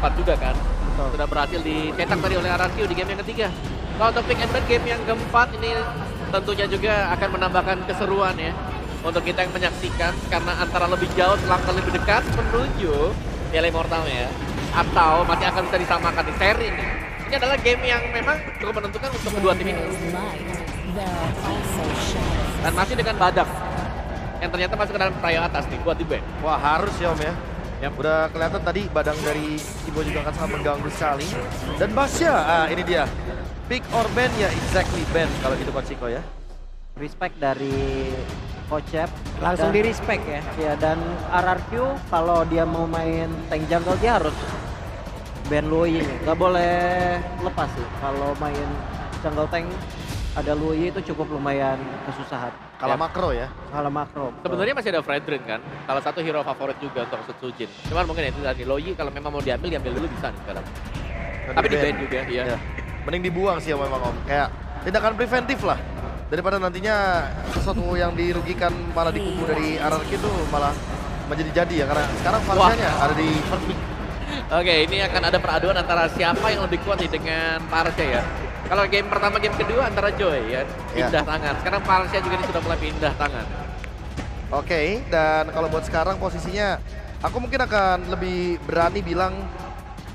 keempat juga kan. Betul. Sudah berhasil dicetak tadi oleh RRQ di game yang ketiga. Kalau untuk pick and ban game yang keempat ini tentunya juga akan menambahkan keseruan ya. Untuk kita yang menyaksikan karena antara lebih jauh, selangkah lebih dekat menuju Piala Immortal ya. Atau masih akan bisa disamakan di seri ini. Ini adalah game yang memang cukup menentukan untuk kedua tim ini. Dan masih dengan Badak yang ternyata masuk ke dalam trio atas nih buat di ban. Wah harus ya Om ya. Yap. Udah kelihatan tadi badang dari Kibo juga akan sangat mengganggu sekali. Dan Basya, ini dia. Pick or ban ya exactly ban kalau gitu Coach Chico ya. Respect dari Coach Chef. Langsung Dan- di respect ya. Ya, dan RRQ kalau dia mau main tank jungle dia harus ban Luoyi nih. Gak boleh lepas sih. Kalau main jungle tank ada Luoyi itu cukup lumayan kesusahan. Kalau Ya. makro ya. Kalau makro. Sebenarnya masih ada Fredrin kan, salah satu hero favorit juga untuk Sutsujin. Cuman mungkin itu tadi Loyi kalau memang mau diambil dulu bisa nih sekarang. Dan Tapi di di-ban. ban juga, iya. Ya. Mending dibuang sih ya memang Om. Kayak tindakan preventif lah. Daripada nantinya sesuatu yang dirugikan malah di kubu dari RRQ itu malah menjadi-jadi ya. Karena sekarang Farsianya ada di first pick. Oke, ini akan ada peraduan antara siapa yang lebih kuat nih dengan Parsha ya. Kalau game pertama, game kedua antara Joy ya, Ya. pindah tangan. Sekarang Parsha juga ini sudah mulai pindah tangan. Oke, dan kalau buat sekarang posisinya aku mungkin akan lebih berani bilang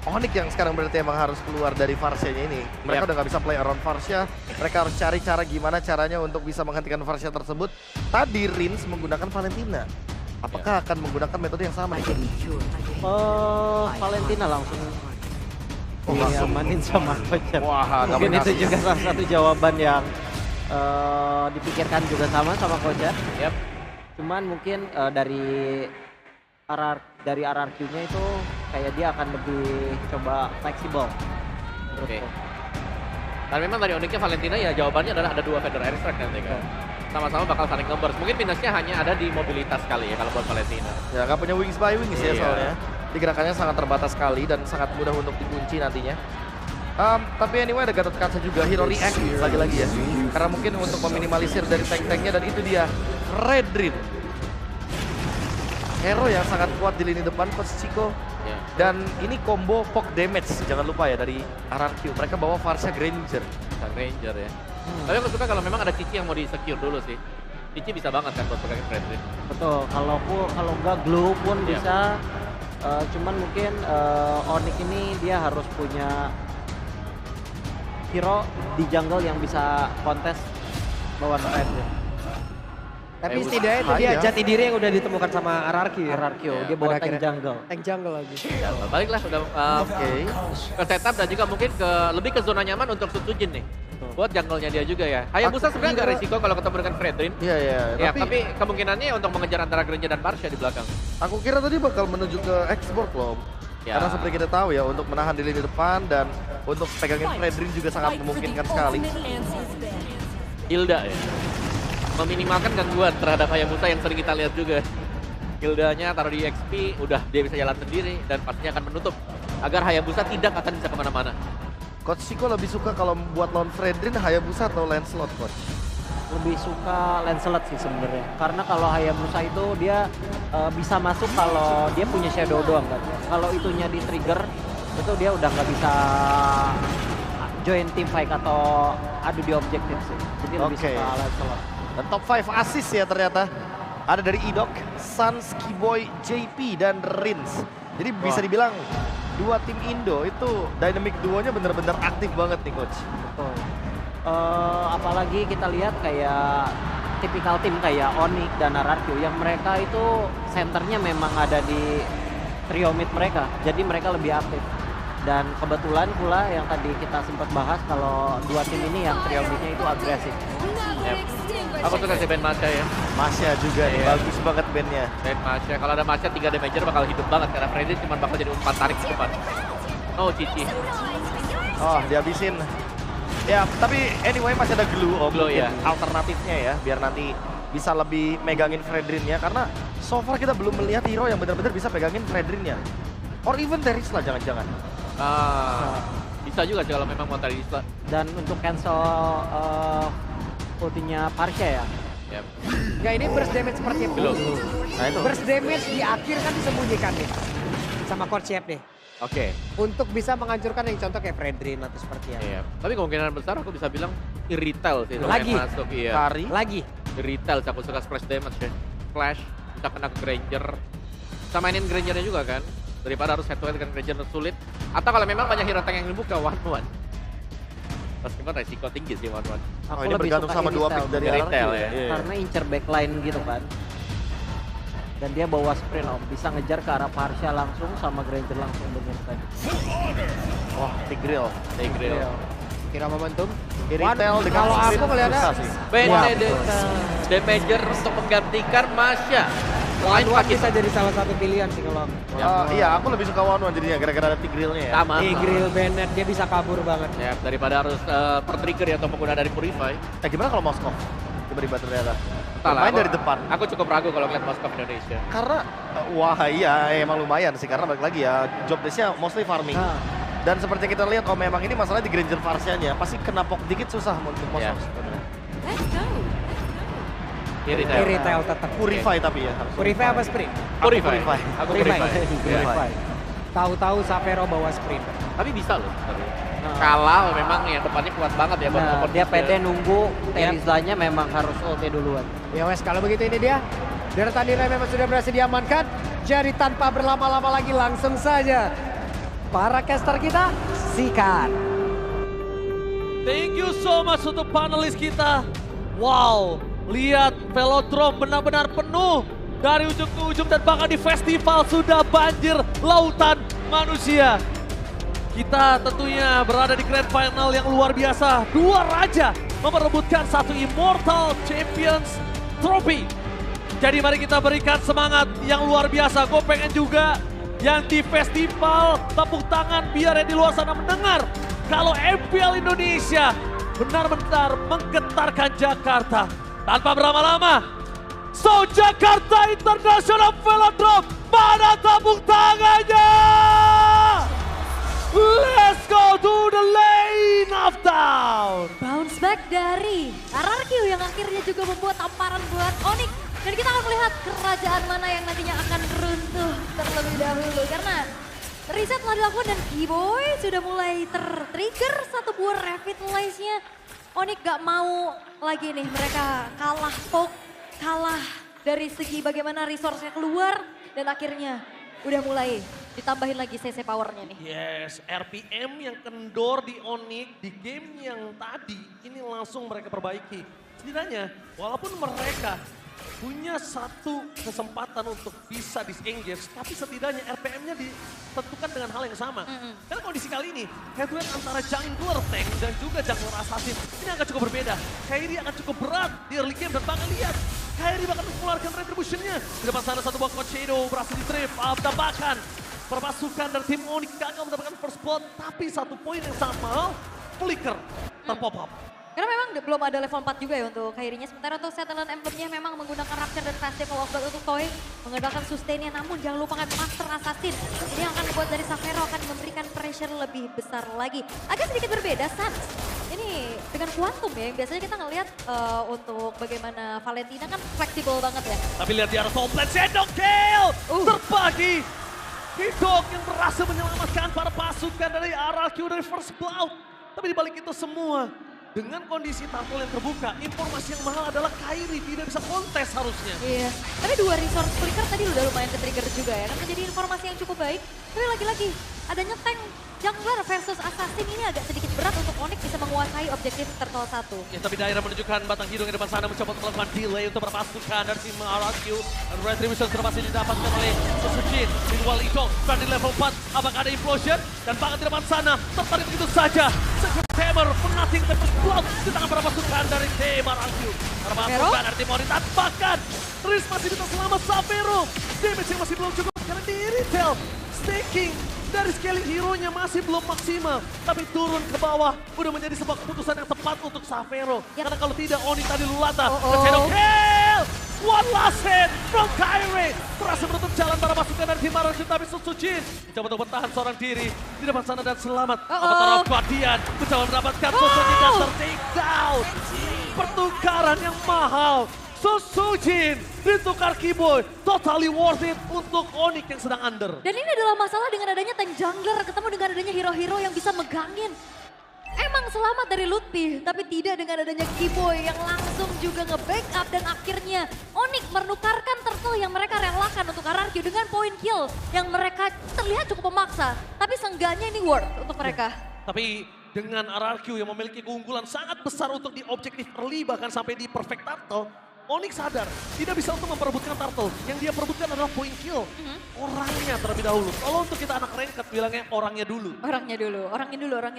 Onyx yang sekarang berarti emang harus keluar dari Farsia-nya ini. Mereka Yap. udah nggak bisa play around Farsia. Mereka harus cari cara gimana caranya untuk bisa menghentikan Farsia tersebut. Tadi Rins menggunakan Valentina. Apakah akan menggunakan metode yang sama? Valentina langsung Oh, langsung. diamanin sama Coach Chef. Wah, Mungkin itu dominasi. juga salah satu jawaban yang dipikirkan juga sama Coach Chef. Yap. Cuman mungkin dari RRQ-nya itu kayak dia akan lebih coba fleksibel. Oke. Dan memang dari Onyxnya Valentina ya jawabannya adalah ada dua vendor airstrike nanti kan. Sama-sama bakal saling numbers. Mungkin minusnya hanya ada di mobilitas kali ya kalau buat Valentina. Ya, nggak punya wings by wings ya Iya. soalnya. Digerakannya sangat terbatas sekali dan sangat mudah untuk dikunci nantinya. Tapi anyway ada Gatot Kaca juga, hero react lagi-lagi ya. Karena mungkin untuk meminimalisir dari tank-tanknya dan itu dia Redrin. Hero yang sangat kuat di lini depan Coach Chico. Ya. Dan ini combo poke damage, jangan lupa ya dari RRQ. Mereka bawa Farsia Granger. Sang Ranger ya. Tapi aku suka kalau memang ada Cici yang mau di-secure dulu sih. Cici bisa banget kan buat pegang Fredrin. Betul. Kalau enggak glue pun Iya. bisa. Cuman mungkin Onyx ini dia harus punya hero di jungle yang bisa kontes lawan Red. Tapi Eh, setidaknya itu dia bahaya. jati diri yang udah ditemukan sama RRQ ya. RRQ Iya, dia bawa pada tank akhirnya. jungle. Tank jungle lagi. Ya, baliklah sudah Oke. ke setup dan juga mungkin lebih ke zona nyaman untuk Sutsujin nih. Betul. Buat jungle-nya dia juga ya. Hayabusa Aku sebenarnya agak kira- resiko kalau ketemu dengan Fredrin. Iya, iya. Ya, tapi kemungkinannya untuk mengejar antara Granger dan Parsha di belakang. Aku kira tadi bakal menuju ke export loh. Ya. Karena seperti kita tahu ya, untuk menahan di lini depan dan untuk pegangin Fredrin juga sangat memungkinkan sekali. Hilda ya. Meminimalkan gangguan terhadap Hayabusa yang sering kita lihat juga. Hildanya taruh di XP, udah dia bisa jalan sendiri dan pastinya akan menutup agar Hayabusa tidak akan bisa kemana-mana. Coach Chico lebih suka kalau buat lawan Fredrin, Hayabusa atau Lancelot, Coach? Lebih suka Lancelot sih sebenarnya. Karena kalau Hayabusa itu dia bisa masuk kalau dia punya shadow doang kan. Kalau itunya di trigger itu dia udah nggak bisa join team fight atau adu di objektif sih. Jadi lebih Oke. suka Lancelot. Dan top 5 assist ya ternyata. Ada dari Idok, Sans, Kiboy, JP, dan Rins. Jadi bisa dibilang dua tim Indo itu dynamic duonya bener-bener aktif banget nih Coach. Betul. Apalagi kita lihat kayak tipikal tim kayak Onyx dan RRQ yang mereka itu senternya memang ada di trio mid mereka. Jadi mereka lebih aktif. Dan kebetulan pula yang tadi kita sempat bahas kalau dua tim ini yang trio midnya itu agresif. Yep. Aku suka si Ben Masha ya. Masya juga nih, Iya. bagus banget bandnya. Ben Masha, kalau ada Masha 3 damager bakal hidup banget karena Fredrin cuma bakal jadi umpan tarik ke depan. Oh, Cici. Oh, dihabisin. Ya, tapi anyway masih ada glue om. Glue, mungkin ya. alternatifnya ya, biar nanti bisa lebih megangin Fredrinnya. Karena so far kita belum melihat hero yang benar-benar bisa pegangin Fredrinnya. Or even Teris lah jangan-jangan. Bisa juga sih kalau memang mau tarik Isla. Dan untuk cancel ultinya Parsha ya. Yep. Nggak, ini burst damage seperti yang Belum. Nah itu. Burst damage di akhir kan disembunyikan nih sama Coach Chef nih. Oke. untuk bisa menghancurkan yang contoh kayak Fredrin atau seperti yang Iya. Tapi kemungkinan besar aku bisa bilang irrital sih. Lagi? yang masuk. Iya. Kari. lagi. Irrital, aku suka splash damage ya. Flash, bisa kena ke Granger. Bisa mainin Grangernya juga kan. Daripada harus head to head dengan Granger sulit. Atau kalau memang banyak hero tank yang dibuka, 1-1. Meskipun resiko tinggi sih 1-1. Oh, ini bergantung sama dua pick dari Retail RRQ ya. Iya. Karena incer backline gitu kan. Dan dia bawa sprint om, bisa ngejar ke arah Parsha langsung sama Granger langsung bener tadi. Wah, Tigreal. Tigreal. Kira momentum. Retail Wan, dengan kalau aku sprint ngeliatnya susah sih. Benedetta. Damager untuk menggantikan Masya. Selain Wan pakai bisa jadi salah satu pilihan sih kalau Iya, aku lebih suka One jadinya gara-gara ada Tigrealnya ya. sama. Grill Bennett dia bisa kabur banget. Ya, daripada harus per-trigger ya atau pengguna dari Purify. Gimana kalau Moskov? Tiba-tiba ternyata. Entahlah, Main aku- dari depan. Aku cukup ragu kalau ngeliat Moskov Indonesia. Karena, wah iya emang lumayan sih. Karena balik lagi ya, job desk-nya mostly farming. Nah, Dan seperti kita lihat, oh memang ini masalah di Granger Farsianya. Pasti kena pok dikit susah untuk Iya. Moskov sebenarnya. Kiri di retail tetap. Purify tapi ya harus. Purify apa sprint? Purify. Purify. Aku Purify. Purify. Iya. Purify. Tahu-tahu Savero bawa sprint. Tapi bisa loh. sebenarnya. Nah. Kalah memang yang depannya kuat banget ya. buat Nah, support dia boost pede ya. nunggu Terizlanya memang harus ulti duluan. Ya wes, kalau begitu ini dia. Deretan nilai memang sudah berhasil diamankan. Jadi tanpa berlama-lama lagi langsung saja. Para caster kita sikat. Thank you so much untuk panelis kita. Wow, lihat velodrome benar-benar penuh dari ujung ke ujung dan bahkan di festival sudah banjir lautan manusia. Kita tentunya berada di grand final yang luar biasa. Dua raja memperebutkan satu Immortal Champions Trophy. Jadi mari kita berikan semangat yang luar biasa. Gue pengen juga yang di festival tepuk tangan biar yang di luar sana mendengar. Kalau MPL Indonesia benar-benar menggetarkan Jakarta. Tanpa berlama-lama. So Jakarta International Velodrome, mana tepuk tangannya? Let's go to the lane of down. Bounce back dari RRQ yang akhirnya juga membuat tamparan buat Onyx. Dan kita akan melihat kerajaan mana yang nantinya akan runtuh terlebih dahulu. Karena riset telah dilakukan dan Keyboy sudah mulai ter-trigger satu buah revitalize-nya. Onyx gak mau lagi nih mereka kalah poke, kalah dari segi bagaimana resource-nya keluar. Dan akhirnya udah mulai ditambahin lagi CC powernya nih. Yes, RPM yang kendor di Onyx di game yang tadi ini langsung mereka perbaiki. Setidaknya walaupun mereka punya satu kesempatan untuk bisa disengage, tapi setidaknya RPM-nya ditentukan dengan hal yang sama. Karena kondisi kali ini, head to head antara jungler tank dan juga jungler assassin ini akan cukup berbeda. Kairi akan cukup berat di early game dan bahkan lihat, Kairi bahkan mengeluarkan retribution-nya. Di depan sana satu buah Shadow berhasil di-trip, bahkan perpasukan dari tim Onyx gagal mendapatkan first blood, tapi satu poin yang sangat mahal, Flicker terpop up. Karena memang belum ada level 4 juga ya untuk Kairinya. Sementara untuk Settlement Emblem-nya memang menggunakan Rapture dan Festival of Blood untuk Toy. Mengandalkan sustain-nya, namun jangan lupakan Master Assassin. Ini yang akan dibuat dari Savero akan memberikan pressure lebih besar lagi. Agak sedikit berbeda, Sans. Ini dengan Quantum ya, yang biasanya kita ngelihat untuk bagaimana Valentina kan fleksibel banget ya. Tapi lihat di arah top lane, Shadow kill! Terbagi! Hidok yang berhasil menyelamatkan para pasukan dari RRQ dari First Blood. Tapi dibalik itu semua, dengan kondisi tampil yang terbuka, informasi yang mahal adalah Kairi tidak bisa kontes harusnya. Iya, tapi dua resource flicker tadi udah lumayan ke-trigger juga ya. Kan menjadi informasi yang cukup baik. Tapi lagi-lagi, adanya tank jungler versus assassin ini agak sedikit berat untuk Onyx bisa menguasai objektif Turtle 1. Ya, tapi daerah menunjukkan batang hidung di depan sana mencoba untuk melakukan delay untuk para pasukan dari tim RRQ. Dan retribution sudah pasti didapatkan oleh Susujin. Meanwhile itu, berada di level 4. Apakah ada implosion? Dan bahkan di depan sana, tertarik begitu saja. Hammer menating Tempest Blood di tangan para pasukan dari tim RRQ. Para pasukan dari tim Onyx bahkan Riz masih bisa selamat Savero. Damage yang masih belum cukup karena di retail. Staking dari scaling hero-nya masih belum maksimal. Tapi turun ke bawah udah menjadi sebuah keputusan yang tepat untuk Savero. Karena kalau tidak Onyx tadi lulata. Shadow kill! One last hit from Kairi. Berhasil menutup jalan para pasukan dari tim RRQ, tapi Susujin mencoba untuk bertahan seorang diri di depan sana dan selamat. Avatar Guardian mencoba mendapatkan Susujin dan ter-take down. Pertukaran yang mahal. Sosujin ditukar Keyboy, totally worth it untuk Onyx yang sedang under. Dan ini adalah masalah dengan adanya tank jungler ketemu dengan adanya hero-hero yang bisa megangin. Emang selamat dari Lutfi, tapi tidak dengan adanya Keyboy yang langsung juga nge-backup dan akhirnya Onyx menukarkan turtle yang mereka relakan untuk RRQ dengan point kill yang mereka terlihat cukup memaksa. Tapi seenggaknya ini worth untuk mereka. Tapi dengan RRQ yang memiliki keunggulan sangat besar untuk di objektif early bahkan sampai di perfect turtle, Onyx sadar tidak bisa untuk memperebutkan turtle. Yang dia perebutkan adalah point kill. Orangnya terlebih dahulu. Kalau untuk kita anak ranked bilangnya orangnya dulu. Orangnya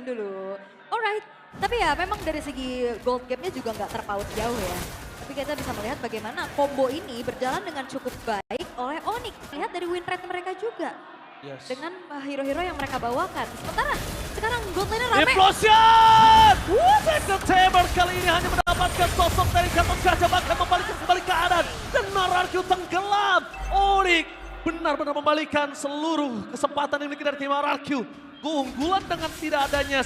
dulu. Alright, tapi ya memang dari segi gold gap-nya juga nggak terpaut jauh ya. Tapi kita bisa melihat bagaimana combo ini berjalan dengan cukup baik oleh Onyx. Lihat dari win rate mereka juga. Yes. Dengan hero-hero yang mereka bawakan. Sementara sekarang gold lane rame. Implosion! Second Tamer kali ini hanya mendapatkan sosok dari Gatot Kaca bahkan membalikkan kembali keadaan. Dan RRQ tenggelam. Onyx benar-benar membalikan seluruh kesempatan yang dimiliki dari tim RRQ. Keunggulan dengan tidak adanya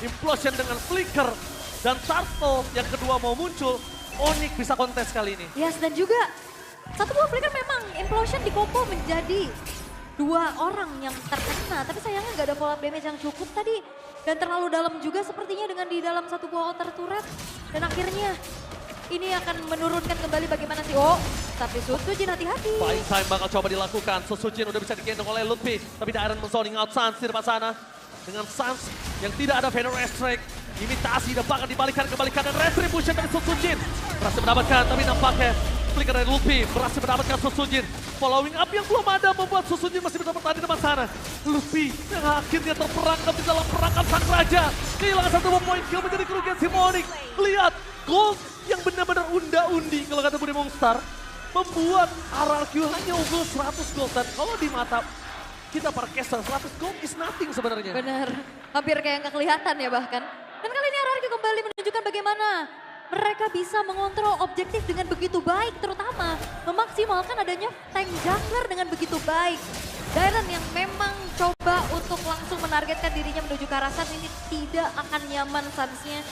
Implosion dengan flicker dan turtle yang kedua mau muncul. Onyx bisa kontes kali ini. Yes, dan juga satu buah flicker memang Implosion dikombo menjadi 2 orang yang terkena, tapi sayangnya nggak ada follow up damage yang cukup tadi. Dan terlalu dalam juga sepertinya dengan di dalam satu buah outer turret. Dan akhirnya ini akan menurunkan kembali bagaimana sih. Oh, tapi Sosujin hati-hati. Buying time bakal coba dilakukan. Sosujin udah bisa digendong oleh Lutfi. Tapi Dairon men-zoning out Sans di depan sana. Dengan Sans yang tidak ada Venom Restrict. Imitasi dan bahkan dibalikan kembali dan Retribution dari Sosujin. Berhasil mendapatkan, tapi nampaknya flicker dari Lutfi berhasil mendapatkan Sosujin. Following up yang belum ada membuat Sosujin masih bisa bertahan di depan sana. Lutfi yang akhirnya terperangkap di dalam perangkap sang raja. Kehilangan satu point kill menjadi kerugian si Onyx. Lihat gold yang benar-benar unda-undi kalau kata Budi Mongstar. Membuat RRQ hanya unggul 100 gold. Dan kalau di mata kita para caster 100 gold is nothing sebenarnya. Benar, hampir kayak nggak kelihatan ya bahkan. Dan kali ini RRQ kembali menunjukkan bagaimana mereka bisa mengontrol objektif dengan begitu baik, terutama memaksimalkan adanya tank jungler dengan begitu baik. Dairon yang memang coba untuk langsung menargetkan dirinya menuju ke arah Sans ini tidak akan nyaman Sansnya.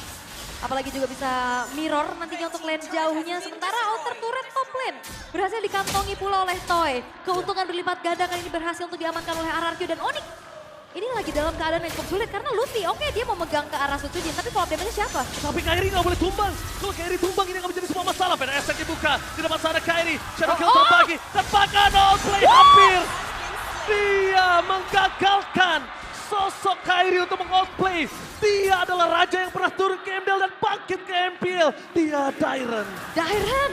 Apalagi juga bisa mirror nantinya untuk lane jauhnya. Sementara outer turret top lane berhasil dikantongi pula oleh Toy. Keuntungan berlipat ganda kali ini berhasil untuk diamankan oleh RRQ dan Onyx. Ini lagi dalam keadaan yang cukup sulit karena Lutfi oke dia mau megang ke arah Sosujin tapi follow up damage siapa? Tapi Kairi nggak boleh tumbang. Kalau Kairi tumbang ini akan menjadi sebuah masalah. PNS yang dibuka di depan sana Kairi. Shadow Kill terbagi dan bahkan outplay hampir. Dia menggagalkan sosok Kairi untuk meng-outplay. Dia adalah raja yang pernah turun ke MDL dan bangkit ke MPL. Dia Dairon. Dairon,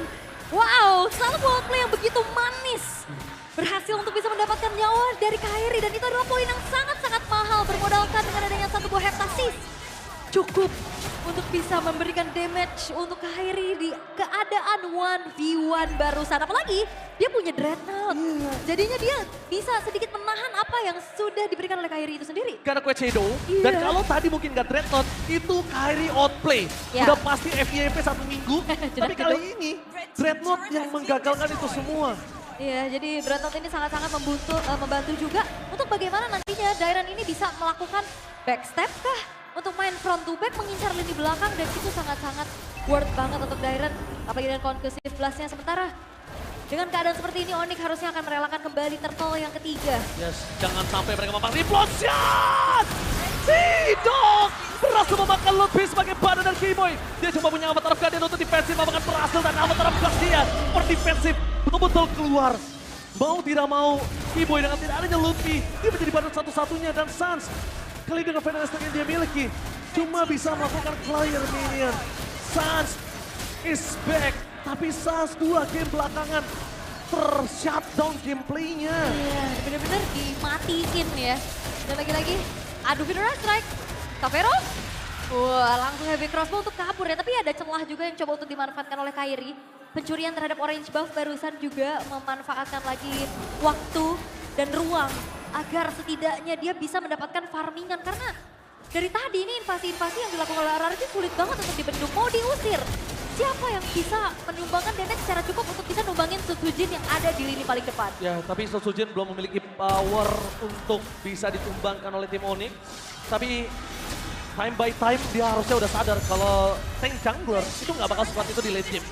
wow satu outplay yang begitu manis. Berhasil untuk bisa mendapatkan nyawa dari Kairi dan itu adalah poin yang sangat-sangat mahal bermodalkan dengan adanya satu buah heptasis. Cukup untuk bisa memberikan damage untuk Kairi di keadaan 1v1 barusan. Apalagi dia punya Dreadnought. Jadinya dia bisa sedikit menahan apa yang sudah diberikan oleh Kairi itu sendiri. Karena kue Shadow, dan kalau tadi mungkin gak Dreadnought, itu Kairi outplay. Ya. Udah pasti FYP 1 minggu, tapi kali ini Dreadnought yang menggagalkan itu semua. Iya, jadi Dreadnought ini sangat-sangat membantu juga untuk bagaimana nantinya Dairon ini bisa melakukan backstep kah? Untuk main front to back, mengincar lini belakang dan itu sangat-sangat worth banget untuk Dairon. Apalagi dengan conclusive blast-nya sementara. Dengan keadaan seperti ini Onyx harusnya akan merelakan kembali turtle yang ketiga. Yes, jangan sampai mereka mampang Implosion! Tidak! Berhasil memakan Lutfi sebagai badan dan Keyboy. Dia coba punya avatar of Guardian untuk defensif, apakah berhasil dan avatar of Guardian berdefensif. Betul-betul keluar. Mau tidak mau, Keyboy dengan tidak adanya Lutfi, dia menjadi badan satu-satunya dan Sans. Kali dengan Venom yang dia miliki, cuma bisa melakukan clear minion. Sans is back, tapi Sans 2 game belakangan ter-shutdown gameplaynya. Iya, bener-bener dimatiin ya. Dan lagi-lagi, aduh Venom Strike. Tavero, wah langsung heavy crossbow untuk kabur ya. Tapi ada celah juga yang coba untuk dimanfaatkan oleh Kairi. Pencurian terhadap orange buff barusan juga memanfaatkan lagi waktu dan ruang. Agar setidaknya dia bisa mendapatkan farmingan. Karena dari tadi ini invasi-invasi yang dilakukan oleh RRQ sulit banget untuk dibendung. Mau diusir. Siapa yang bisa menyumbangkan damage secara cukup untuk bisa numbangin Sosujin yang ada di lini paling depan? Ya, tapi Sosujin belum memiliki power untuk bisa ditumbangkan oleh tim Onyx. Tapi time by time dia harusnya udah sadar kalau tank jungler itu nggak bakal sekuat itu di late game.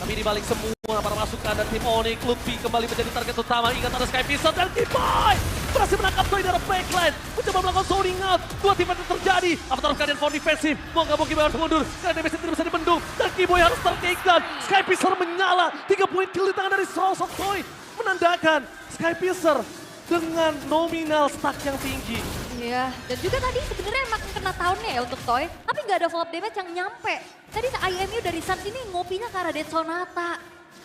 Tapi di balik semua para pasukan dan tim Onyx, Lutfi kembali menjadi target utama. Ingat ada Skypisser dan Kiboy berhasil menangkap Toy dari backline. Mencoba melakukan zoning out. Dua tim yang terjadi. Avatar of Guardian for defensif. Mau nggak mau Kiboy harus mundur. Karena damage tidak bisa dibendung. Dan Kiboy harus ter-take down. Skypisser menyala. 3 poin kill di tangan dari Souls of Toy. Menandakan Skypisser dengan nominal stack yang tinggi. Iya, dan juga tadi sebenarnya emang kena tahunnya ya untuk Toy, tapi nggak ada follow up damage yang nyampe. Tadi IMU dari Suns ini ngopinya ke arah Dead Sonata.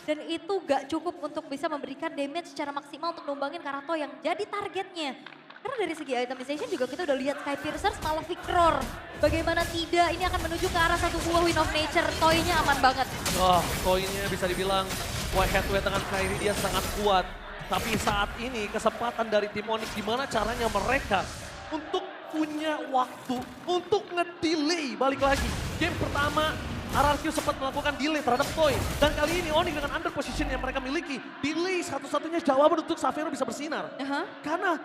Dan itu gak cukup untuk bisa memberikan damage secara maksimal untuk numbangin Karato yang jadi targetnya. Karena dari segi itemization juga kita udah lihat Skypiercer malah Victor. Bagaimana tidak, ini akan menuju ke arah satu buah Win of Nature. Toy-nya aman banget. Wah, Toy-nya bisa dibilang head to head dengan Kairi dia sangat kuat. Tapi saat ini kesempatan dari tim Onyx gimana caranya mereka untuk punya waktu untuk nge-delay balik lagi. Game pertama RRQ sempat melakukan delay terhadap Toy. Dan kali ini Onyx dengan under position yang mereka miliki, delay satu-satunya jawaban untuk Xavero bisa bersinar. Karena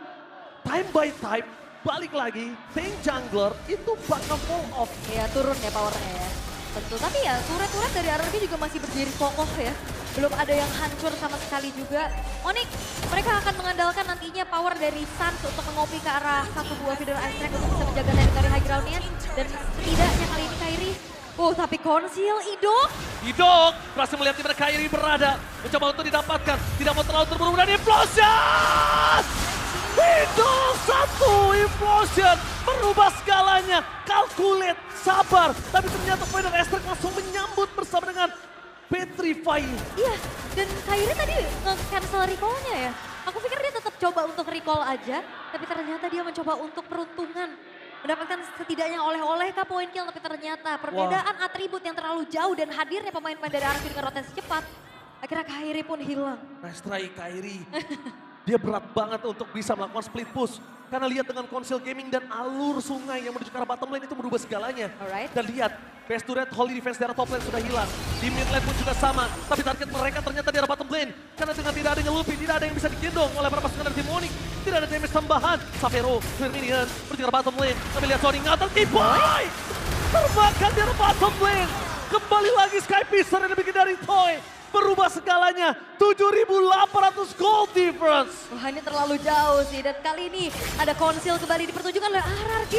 time by time balik lagi, tank jungler itu bakal fall off. Ya turun ya powernya ya. Tentu, tapi ya turret-turret dari RRQ juga masih berdiri kokoh ya. Belum ada yang hancur sama sekali juga. Onyx, mereka akan mengandalkan nantinya power dari Suns untuk mengopi ke arah satu buah feeder ice track untuk bisa menjaga teritori high ground-nya. Dan setidaknya kali ini Kairi, tapi Conceal, Idok berhasil melihat di mana Kairi berada. Mencoba untuk didapatkan, tidak mau terlalu terburu-buru dan implosion! Idok satu implosion, merubah skalanya, calculate, sabar. Tapi ternyata feeder ice track langsung menyambut bersama dengan Petrify. Iya, dan Kairi tadi nge-cancel recall-nya ya. Aku pikir dia tetap coba untuk recall aja, tapi ternyata dia mencoba untuk peruntungan. Mendapatkan setidaknya oleh-oleh kah poin kill, tapi ternyata perbedaan atribut yang terlalu jauh dan hadirnya pemain-pemain dari RRQ dengan rotasi cepat. Akhirnya Kairi pun hilang. Nice try Kairi. Dia berat banget untuk bisa melakukan split push. Karena lihat dengan Conceal Gaming dan alur sungai yang menuju ke arah bottom lane itu merubah segalanya. Dan lihat, best turret Holy Defense dari top lane sudah hilang. Di mid lane pun juga sama. Tapi target mereka ternyata di arah bottom lane. Karena dengan tidak adanya Luffy, tidak ada yang bisa digendong oleh para pasukan dari tim Onyx. Tidak ada damage tambahan. Xavero, clear minion, menuju ke arah bottom lane. Tapi lihat zoning out, dan Kiboy termakan di arah bottom lane. Kembali lagi Skypisser yang lebih dari Toy. Berubah segalanya, 7.800 gold difference. Wah, ini terlalu jauh sih, dan kali ini ada Conceal kembali dipertunjukkan oleh RRQ.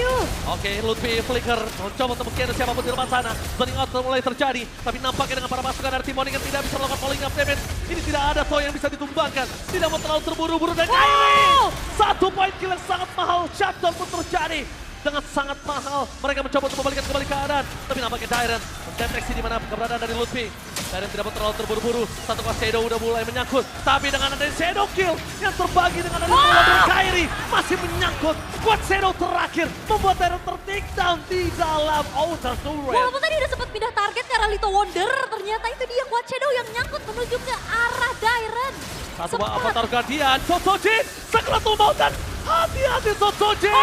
Oke, Lutfi flicker, mencoba untuk mengkira siapapun di depan sana. Zoning out mulai terjadi, tapi nampaknya dengan para pasukan dari tim Onyx yang tidak bisa melakukan falling up damage. Ini tidak ada Toy yang bisa ditumbangkan, tidak mau terlalu terburu-buru dan Kairi. Satu poin kill yang sangat mahal, shutdown pun terjadi. Dengan sangat mahal, mereka mencoba untuk membalikan kembali keadaan. Tapi nampaknya Dairen mendeteksi di mana keberadaan dari Lutfi. Dairen tidak mau terlalu terburu-buru. Satu kos Shadow udah mulai menyangkut. Tapi dengan adanya Shadow Kill yang terbagi dengan adanya Kairi masih menyangkut. Kuat Shadow terakhir membuat Dairen ter-take down di dalam outer turret. Walaupun tadi udah sempat pindah target ke arah Little Wonder, ternyata itu dia Kuat Shadow yang nyangkut menuju ke arah Dairen. Satu Avatar Guardian, Sotsojin, Sakratul Maut dan hati-hati Sotsojin!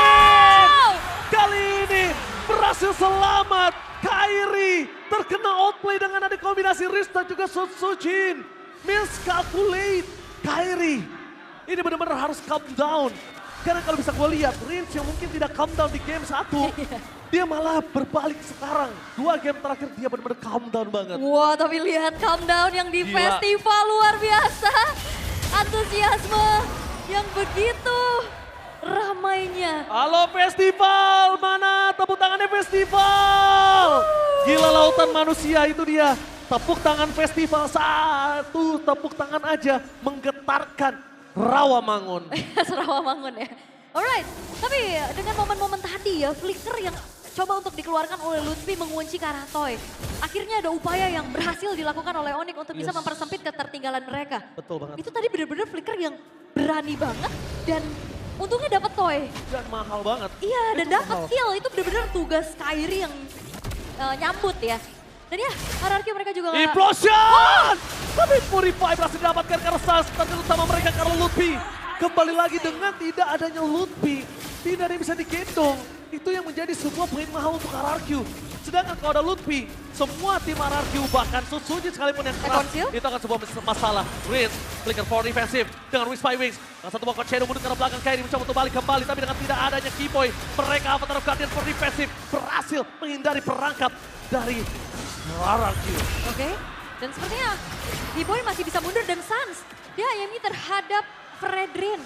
Kali ini berhasil selamat. Kairi terkena outplay dengan ada kombinasi Riz dan juga Sotsojin. Miscalculate. Kairi ini benar-benar harus calm down. Karena kalau bisa gue lihat, Riz yang mungkin tidak calm down di game 1. Dia malah berbalik sekarang. 2 game terakhir dia benar-benar calm down banget. Wah, tapi lihat calm down yang di festival luar biasa. Antusiasme yang begitu ramainya. Halo festival, mana tepuk tangannya festival? Gila lautan manusia itu dia. Tepuk tangan festival, satu tepuk tangan aja menggetarkan Rawamangun. Rawamangun ya. Alright, tapi dengan momen-momen tadi ya, flicker yang coba untuk dikeluarkan oleh Lutfi mengunci ke arah Toy. Akhirnya ada upaya yang berhasil dilakukan oleh Onyx untuk bisa mempersempit ketertinggalan mereka. Betul banget. Itu tadi benar-benar flicker yang berani banget dan untungnya dapat Toy. Dan mahal banget. Iya, dan dapat kill. Itu benar-benar tugas Kairi yang nyambut ya. Dan ya, RRQ mereka juga nggak... Implosion! Tapi Purify berhasil didapatkan karena target utama mereka karena Lutfi. Kembali lagi dengan tidak adanya Lutfi, tidak ada yang bisa digendong. Itu yang menjadi sebuah poin mahal untuk RRQ. Sedangkan kalau ada Lutfi, semua tim RRQ bahkan Sotsojin sekalipun yang keras, itu akan sebuah masalah. Riz, flicker for defensive dengan Wiz by Wings. Dan satu buah Shadow mundur ke belakang Kairi mencoba untuk balik kembali. Tapi dengan tidak adanya Kiboy, mereka Avatar of Guardian for defensive berhasil menghindari perangkap dari RRQ. Oke. Dan sepertinya B-Boy masih bisa mundur dan Sans dia aimnya terhadap Fredrin.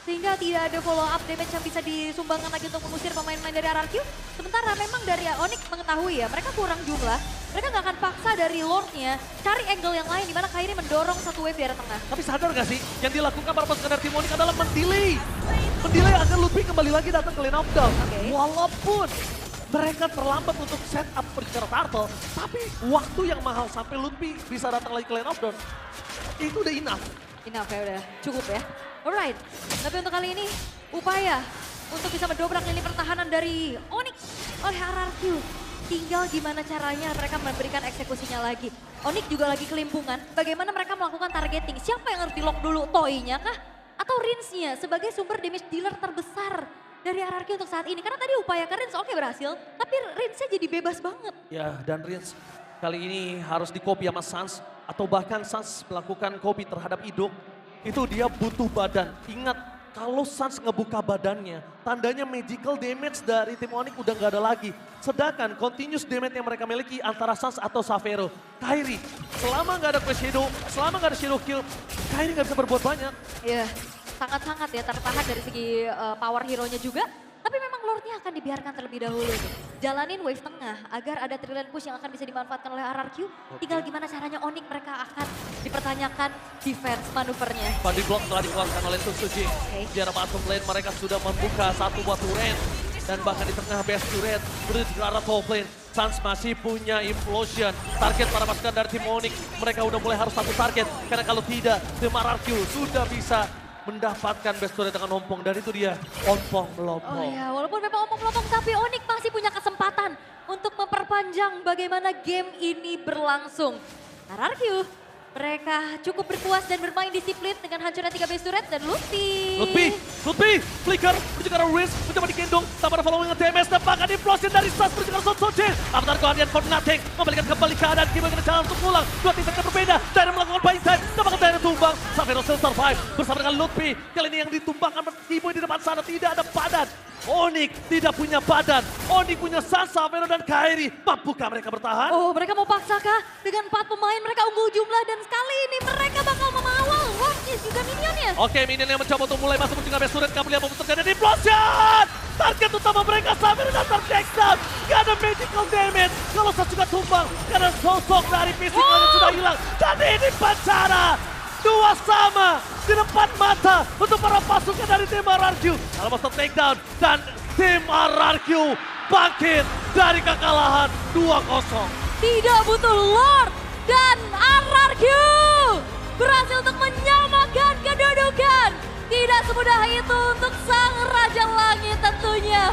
Sehingga tidak ada follow up damage yang bisa disumbangkan lagi untuk mengusir pemain-pemain dari RRQ. Sementara memang dari Onyx mengetahui ya, mereka kurang jumlah. Mereka nggak akan paksa dari Lordnya cari angle yang lain di mana Kairi mendorong satu wave di arah tengah. Tapi sadar gak sih, yang dilakukan para pasukan dari tim Onyx adalah mendelay. Mendelay agar Ludwig kembali lagi datang ke lane of down. Oke. Walaupun mereka terlambat untuk set up perikara turtle, tapi waktu yang mahal sampai Ludwig bisa datang lagi ke lane of down, itu udah enough. Enough ya, udah cukup ya. Alright, tapi untuk kali ini upaya untuk bisa mendobrak lini pertahanan dari Onyx oleh RRQ. Tinggal gimana caranya mereka memberikan eksekusinya lagi. Onyx juga lagi kelimpungan, bagaimana mereka melakukan targeting. Siapa yang harus di-lock dulu, Toy-nya kah? Atau Rinsnya sebagai sumber damage dealer terbesar dari RRQ untuk saat ini. Karena tadi upaya ke Rins oke berhasil, tapi Rinsnya jadi bebas banget. Ya, dan Rins kali ini harus di-copy sama Sans, atau bahkan Sans melakukan copy terhadap Idok. Itu dia butuh badan. Ingat, kalau Sans ngebuka badannya, tandanya magical damage dari tim Onyx udah nggak ada lagi. Sedangkan continuous damage yang mereka miliki antara Sans atau Savero. Kairi, selama nggak ada Quest Shadow, selama nggak ada Shadow Kill, Kairi nggak bisa berbuat banyak. Iya, sangat-sangat ya tertahan dari segi power hero-nya juga. Tapi memang Lordnya akan dibiarkan terlebih dahulu tuh. Jalanin wave tengah agar ada trillion push yang akan bisa dimanfaatkan oleh RRQ. Tinggal gimana caranya Onyx mereka akan dipertanyakan defense manuvernya. Body block telah dikeluarkan oleh Suzuki. Di arah bottom lane mereka sudah membuka satu buah turret. Dan bahkan di tengah base turret menuju ke arah top lane. Sans masih punya implosion. Target para pasukan dari tim Onyx. Mereka udah mulai harus satu target. Karena kalau tidak, tim RRQ sudah bisa mendapatkan best turret dengan ompong. Dan itu dia, ompong melompong. Oh ya, walaupun memang ompong melompong tapi Onyx masih punya kesempatan untuk memperpanjang bagaimana game ini berlangsung. RRQ, mereka cukup berpuas dan bermain disiplin dengan hancurnya 3 base turret dan Lutfi, flicker, menuju ke arah Riz, mencoba digendong, tanpa ada following DMS, dan bahkan implosion dari Sans menuju ke arah Sotsojin. Avatar Guardian for nothing, membalikan kembali keadaan, Kimo dengan jalan untuk pulang, dua tim yang berbeda, Dana melakukan buying time, dan bahkan Dana tumbang, Savero still survive, bersama dengan Lutfi, kali ini yang ditumbangkan Kimo di depan sana, tidak ada badan. Onyx tidak punya badan, Onyx punya Sans, Savero dan Kairi, mampukah mereka bertahan? Oh, mereka mau paksakah? Dengan 4 pemain mereka unggul jumlah dan sekali ini mereka bakal mengawal Lordnya juga minionnya. Oke, minion yang mencoba untuk mulai masuk mencegah base turret, kami lihat mau terjadi di implosion! Target utama mereka Savero dan terdeckdown, gak ada magical damage. Kalau Sans juga tumbang, karena sosok dari fisiknya sudah hilang. Jadi ini Pacara, dua sama di depan mata untuk para pasukan dari tim RRQ. Kalau monster takedown dan tim RRQ bangkit dari kekalahan 2-0. Tidak butuh Lord dan RRQ berhasil untuk menyamakan kedudukan. Tidak semudah itu untuk sang Raja Langit tentunya.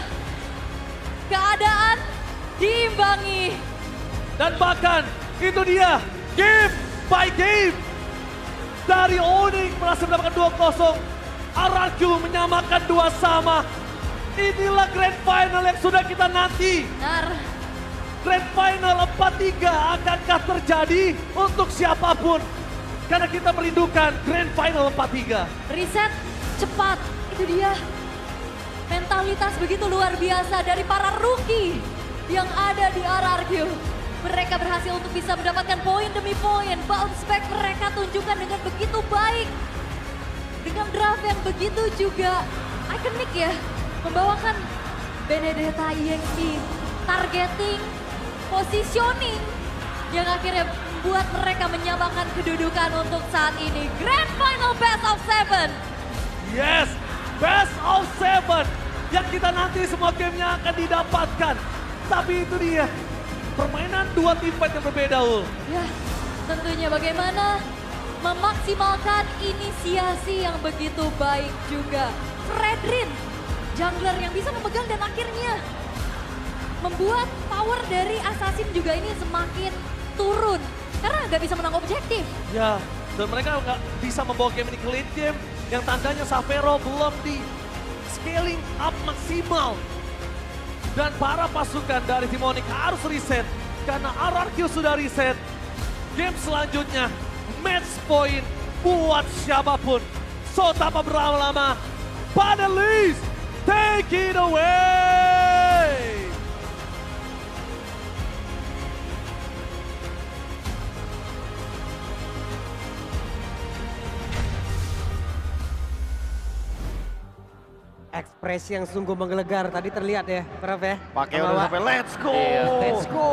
Keadaan diimbangi. Dan bahkan itu dia game by game. Dari Onyx berhasil mendapatkan 2-0. RRQ menyamakan 2 sama. Inilah grand final yang sudah kita nanti. Benar. Grand final 4-3 akankah terjadi untuk siapapun? Karena kita merindukan grand final 4-3. Reset cepat, itu dia. Mentalitas begitu luar biasa dari para rookie yang ada di RRQ. Mereka berhasil untuk bisa mendapatkan poin demi poin. Bounce back mereka tunjukkan dengan begitu baik. Dengan draft yang begitu juga ikonik ya. Membawakan Benedetta EXP, targeting, positioning. Yang akhirnya membuat mereka menyamakan kedudukan untuk saat ini. Grand Final Best of 7. Yes, Best of 7. Yang kita nanti semua gamenya akan didapatkan. Tapi itu dia. Permainan dua tim fight yang berbeda, Ul. Ya, tentunya bagaimana memaksimalkan inisiasi yang begitu baik juga. Fredrin, jungler yang bisa memegang dan akhirnya membuat power dari Assassin juga ini semakin turun. Karena nggak bisa menang objektif. Ya, dan mereka nggak bisa membawa game ini ke late game. Yang tandanya Savero belum di scaling up maksimal. Dan para pasukan dari tim Onyx harus reset. Karena RRQ sudah reset. Game selanjutnya, match point buat siapapun. So, tanpa berlama-lama, panelis, take it away! Ekspresi yang sungguh menggelegar tadi terlihat ya, Prof ya. Pakai Sama udah Wak. sampai let's go. Iya. Let's go.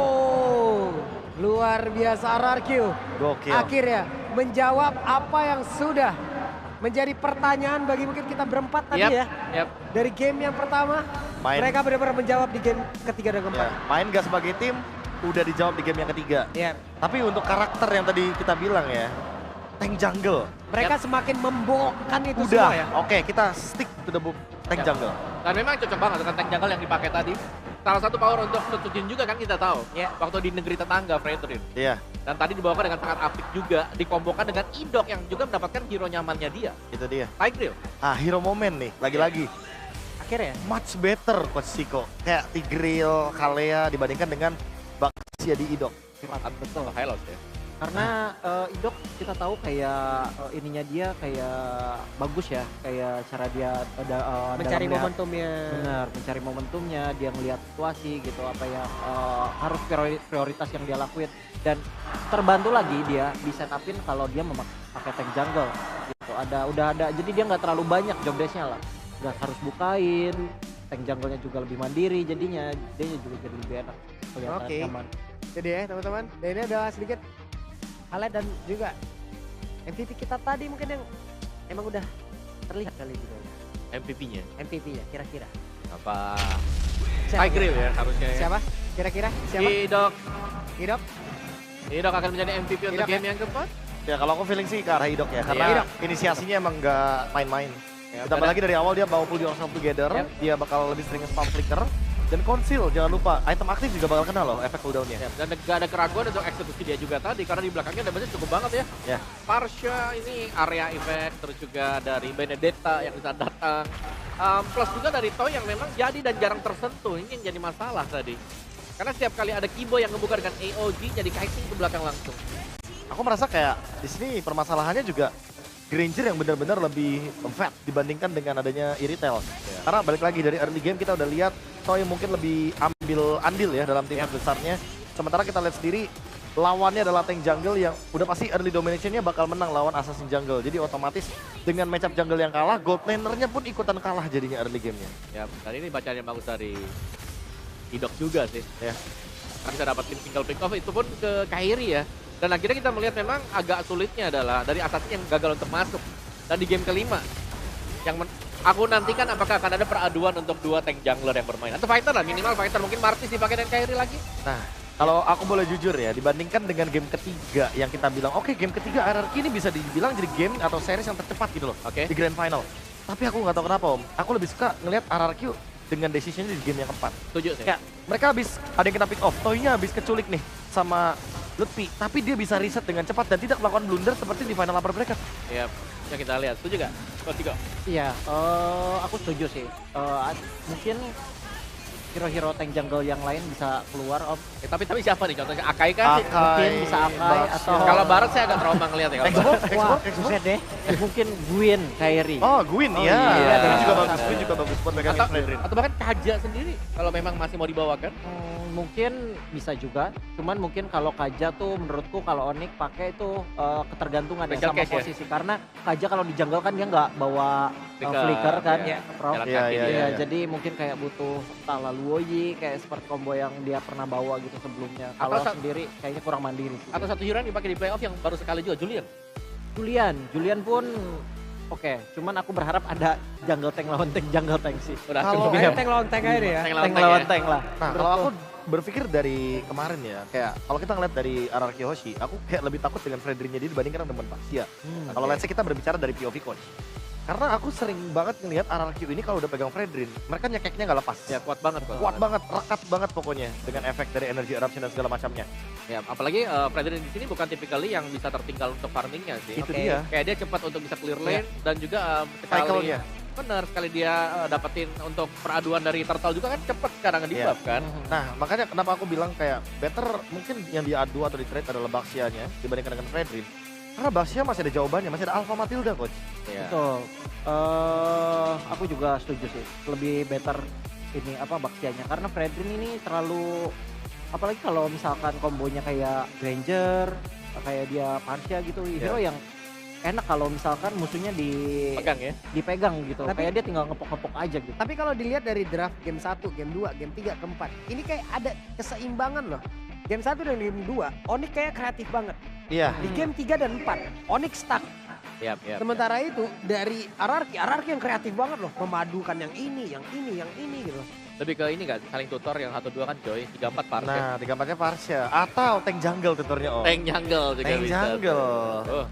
Luar biasa RRQ. Gokil. Akhirnya menjawab apa yang sudah menjadi pertanyaan bagi mungkin kita berempat tadi ya. Yap. Dari game yang pertama, mereka benar-benar menjawab di game ketiga dan keempat. Ya, main gak sebagai tim, udah dijawab di game yang ketiga. Ya. Tapi untuk karakter yang tadi kita bilang ya, tank jungle. Mereka semakin membokkan itu Udah, semua ya. oke kita stick to the book tank Yap. jungle. Dan memang cocok banget dengan tank jungle yang dipakai tadi. Salah satu power untuk Sutujin juga kan kita tahu. Ya. Waktu di negeri tetangga, Fredrin. Iya, Dan tadi dibawakan dengan sangat apik juga. Dikombokan dengan Idok yang juga mendapatkan hero nyamannya dia. itu dia. Tigreal. Ah, hero moment nih, lagi-lagi. Akhirnya Much better Coach Siko. Kayak Tigreal, Kalea dibandingkan dengan Baxia di Idok. Betul. Highlight ya. Karena Idok kita tahu kayak ininya dia kayak bagus ya, kayak cara dia mencari dalam melihat- momentumnya. Benar, mencari momentumnya, dia ngelihat situasi gitu, apa yang harus prioritas yang dia lakuin. Dan terbantu lagi dia di setupin kalau dia pakai tank jungle gitu. Udah ada, jadi dia nggak terlalu banyak job desk-nya lah. Nggak harus bukain, tank jungle-nya juga lebih mandiri, jadinya dia juga jadi lebih enak. Kelihatan Oke. nyaman. Jadi ya teman-teman, dan ini udah sedikit highlight dan juga MVP kita tadi mungkin yang emang udah terlihat kali juga ya. MVP-nya. MVP-nya kira-kira. Apa? Siapa? Tigreal ya harusnya. Ya. Siapa? Kira-kira siapa? Idok. Idok? Idok akan menjadi MVP untuk Idok ya? game yang keempat. Ya kalau aku feeling sih ke arah Idok ya, karena Idok. inisiasinya emang nggak main-main. Ya, Ditambah lagi dari awal dia bawa pull yourself together, Yap. dia bakal lebih sering spam flicker. Dan conceal, jangan lupa, item aktif juga bakal kena loh efek cooldown-nya. Ya, dan gak ada keraguan untuk eksekusi dia juga tadi karena di belakangnya damage cukup banget ya. Ya. Parsha ini area effect, terus juga dari Benedetta yang bisa datang. Plus juga dari Toy yang memang jadi dan jarang tersentuh, ini yang jadi masalah tadi. Karena setiap kali ada Kibo yang ngebuka dengan AOG jadi kiting ke belakang langsung. Aku merasa kayak di sini permasalahannya juga Granger yang benar-benar lebih fat dibandingkan dengan adanya Iritel. Karena balik lagi dari early game kita udah lihat Toy mungkin lebih ambil andil ya dalam tim besarnya. Sementara kita lihat sendiri lawannya adalah tank jungle yang udah pasti early dominationnya bakal menang lawan assassin jungle. Jadi otomatis dengan matchup jungle yang kalah, gold lanernya pun ikutan kalah jadinya early gamenya. Ya, dan ini bacaan yang bagus dari Idok juga sih. Ya. Kan bisa dapetin single pick off itu pun ke Kairi ya. Dan akhirnya kita melihat memang agak sulitnya adalah dari assassin yang gagal untuk masuk. Dan di game kelima, yang aku nantikan apakah akan ada peraduan untuk dua tank jungler yang bermain. Atau fighter lah, minimal fighter. Mungkin Martis dipakai dan Kairi lagi. Nah, kalau aku boleh jujur ya, dibandingkan dengan game ketiga yang kita bilang, oke game ketiga RRQ ini bisa dibilang jadi game atau series yang tercepat gitu loh Oke. di grand final. Tapi aku nggak tahu kenapa Om, aku lebih suka ngelihat RRQ dengan decisionnya di game yang keempat. Setuju sih. Kayak mereka habis ada yang kena pick off, Toy-nya habis keculik nih sama Lutfi, tapi dia bisa reset dengan cepat dan tidak melakukan blunder seperti di final upper bracket. Ya, yang kita lihat. Setuju gak? Tiga. Iya, aku setuju sih. Mungkin hero-hero tank jungle yang lain bisa keluar, Om. Tapi siapa nih contohnya? Akai kan? Akai, Mungkin bisa Akai Baxia. atau Kalau Barat saya agak trauma ngeliat ya. Kalau Barat. wah, buset deh. Mungkin Gwyn, Kairi. Oh, Gwyn, Oh, iya. iya. Gwyn juga bagus, Gwyn juga bagus buat megangin Atau, Fredrin. atau bahkan Kaja sendiri kalau memang masih mau dibawakan. Mungkin bisa juga, cuman mungkin kalau Kaja tuh menurutku kalau Onyx pakai itu ketergantungan ya Special sama case ya? posisi. Karena Kaja kalau di jungle kan dia nggak bawa flicker kan, Iya. Prof. Jalan Iya, kaki iya, dia. Iya, iya. jadi mungkin kayak butuh entah Laluoyi kayak seperti combo yang dia pernah bawa gitu sebelumnya. Kalau Atau sendiri kayaknya kurang mandiri sih. Atau satu hero yang dipakai di playoff yang baru sekali juga, Julian. Julian pun oke, cuman aku berharap ada jungle tank lawan tank jungle tank sih. Udah Kalau cukup Ayo ya. tank lawan tank aja deh ya. Tank lawan Tank tank lawan ya. tank lah. Nah, kalau aku berpikir dari kemarin ya, kayak kalau kita ngeliat dari RRQ Hoshi, aku kayak lebih takut dengan Fredrinnya dia dibandingkan dengan Baxia. Nah, kalau let's say kita berbicara dari POV coach. Karena aku sering banget ngelihat RRQ ini kalau udah pegang Fredrin, mereka nyekeknya nggak lepas. Ya kuat banget. Kuat banget, rekat banget pokoknya dengan efek dari energy eruption dan segala macamnya. Ya, apalagi Fredrin di sini bukan tipikally yang bisa tertinggal untuk farmingnya sih. Itu Oke. dia. Kayak dia cepat untuk bisa clear lane dan juga sekali Cycle-nya. benar sekali dia dapetin untuk peraduan dari Turtle juga kan cepet sekarang di Iya. buff kan. Nah, makanya kenapa aku bilang kayak better mungkin yang diadu atau di trade adalah Baxia-nya dibandingkan dengan Fredrin. Karena Baxia masih ada jawabannya, masih ada Alpha Matilda coach. Iya. Betul. Aku juga setuju sih. Lebih better ini apa Baxianya karena Fredrin ini terlalu apalagi kalau misalkan kombonya kayak Granger, kayak dia Parsha gitu, hero yang enak kalau misalkan musuhnya Pegang ya. dipegang gitu. Tapi- Kayak dia tinggal ngepok-ngepok aja gitu. Tapi kalau dilihat dari draft game 1, game 2, game 3, game 4, ini kayak ada keseimbangan loh. Game 1 dan game 2, Onyx kayak kreatif banget. Iya. Di game 3 dan 4, Onyx stuck. Yap. Sementara itu dari RRQ yang kreatif banget loh. Memadukan yang ini gitu. Lebih ke ini kan, saling tutor yang 1-2 kan Joy, 3-4 Parse. Nah, 3-4-nya Varsha. Atau tank jungle tutornya Om. Tank jungle juga Tank bisa. jungle. Oh,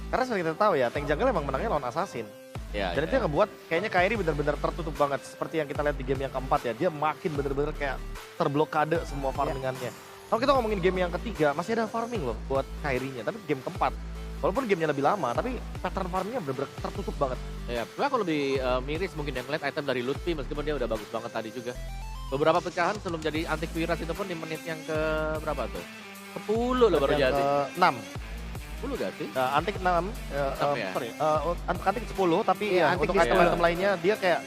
Karena seperti kita tahu ya, tank jungle emang menangnya lawan assassin. ya. Dan itu yang ngebuat kayaknya Kairi benar-benar tertutup banget. Seperti yang kita lihat di game yang keempat ya. Dia makin benar-benar kayak terblokade semua farmingannya. Kalau kita ngomongin game yang ketiga, masih ada farming loh buat Kairinya. Tapi game keempat, walaupun gamenya lebih lama, tapi pattern farmingnya benar-benar tertutup banget. Ya, cuma kalau lebih miris mungkin yang ngeliat item dari Lutfi meskipun dia udah bagus banget tadi juga. Beberapa pecahan sebelum jadi antik Viras itu pun di menit yang ke berapa tuh? 10 loh baru jadi. 6. 10 gak sih? Antik 6, ya? sorry, antik 10, tapi Iya, ya, antik untuk di item-item 10. lainnya dia kayak